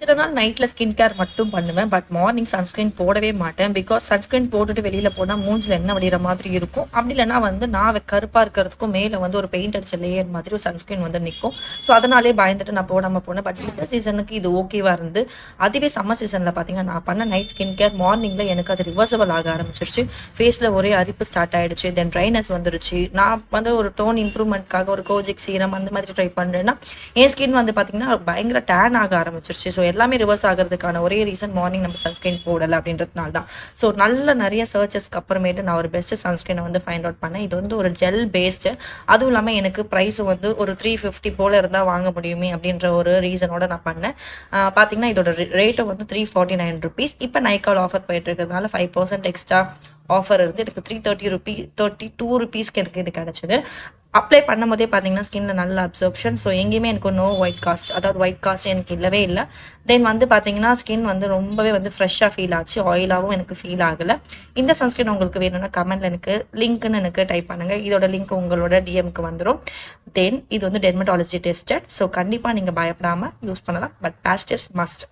சில நாள் நைட்டில் ஸ்கின் கேர் மட்டும் பண்ணுவேன். பட் மார்னிங் சன்ஸ்க்ரீன் போடவே மாட்டேன். பிகாஸ் சன்ஸ்க்ரீன் போட்டுட்டு வெளியில் போனால் மூஞ்சில் என்ன வடிகிற மாதிரி இருக்கும். அப்படி இல்லைனா வந்து நான் கருப்பாக இருக்கிறதுக்கும் மேலே வந்து ஒரு பெயிண்ட் அடிச்ச லேயர் மாதிரி ஒரு சன்ஸ்க்ரீன் வந்து நிற்கும். ஸோ அதனாலே பயந்துட்டு நான் போடாமல் போனேன். பட் இந்த சீசனுக்கு இது ஓகேவாக இருந்து, அதுவே சம்மர் சீசனில் பார்த்தீங்கன்னா நான் பண்ண நைட் ஸ்கின் கேர் மார்னிங்கில் எனக்கு அது ரிவர்சபிள் ஆக ஆரம்பிச்சிருச்சு. ஃபேஸில் ஒரே அரிப்பு ஸ்டார்ட் ஆகிடுச்சு. தென் ட்ரைனஸ் வந்துருச்சு. நான் வந்து ஒரு டோன் இம்ப்ரூவ்மெண்ட்காக ஒரு கோஜிக் சீரம் அந்த மாதிரி ட்ரை பண்ணுறேன்னா என் ஸ்கின் வந்து பார்த்தீங்கன்னா பயங்கர டேன் ஆக ஆரம்பிச்சிருச்சு. ஸோ எல்லாமே ரிவர்ஸ் ஆகிறதுக்கான ஒரே ரீசன் மார்னிங் நம்ம சன்ஸ்கிரீன் போடலை அப்படின்றதுனால தான். ஸோ நிறைய சர்ச்சஸ்க்கு அப்புறமேட்டு நான் ஒரு பெஸ்ட் சன்ஸ்கிரீனை வந்து ஃபைண்ட் அவுட் பண்ணேன். இது வந்து ஒரு ஜெல் பேஸ்டு, அதுவும் இல்லாமல் எனக்கு ப்ரைஸும் வந்து ஒரு 350 போல் இருந்தால் வாங்க முடியுமே அப்படின்ற ஒரு ரீசனோட நான் பண்ணேன். பார்த்தீங்கன்னா இதோட ரேட்டு வந்து 349 rupees. இப்போ நைக்கால் ஆஃபர் போயிட்டு இருக்கிறதுனால 5% எக்ஸ்ட்ரா ஆஃபர் இருந்து எனக்கு 32 rupeesக்கு எனக்கு இது கிடச்சிது. அப்ளை பண்ணும் போதே பார்த்தீங்கன்னா ஸ்கின்ல நல்ல அப்சர்ப்ஷன். ஸோ எங்கேயுமே எனக்கு நோ ஒயிட் காஸ்ட், அதாவது ஒயிட் காஸ்ட் எனக்கு இல்லவே இல்லை. தென் வந்து பார்த்தீங்கன்னா ஸ்கின் வந்து ரொம்பவே வந்து ஃப்ரெஷ்ஷாக ஃபீல் ஆச்சு. ஆயிலாகவும் எனக்கு ஃபீல் ஆகலை. இந்த சன்ஸ்கிரீன் உங்களுக்கு வேணும்னா கமெண்ட்ல எனக்கு லிங்க்னு எனக்கு டைப் பண்ணுங்கள். இதோட லிங்க் உங்களோட டிஎம்க்கு வந்துடும். தென் இது வந்து டெர்மட்டாலஜி டெஸ்டட். ஸோ கண்டிப்பாக நீங்கள் பயப்படாமல் யூஸ் பண்ணலாம். But patch test must.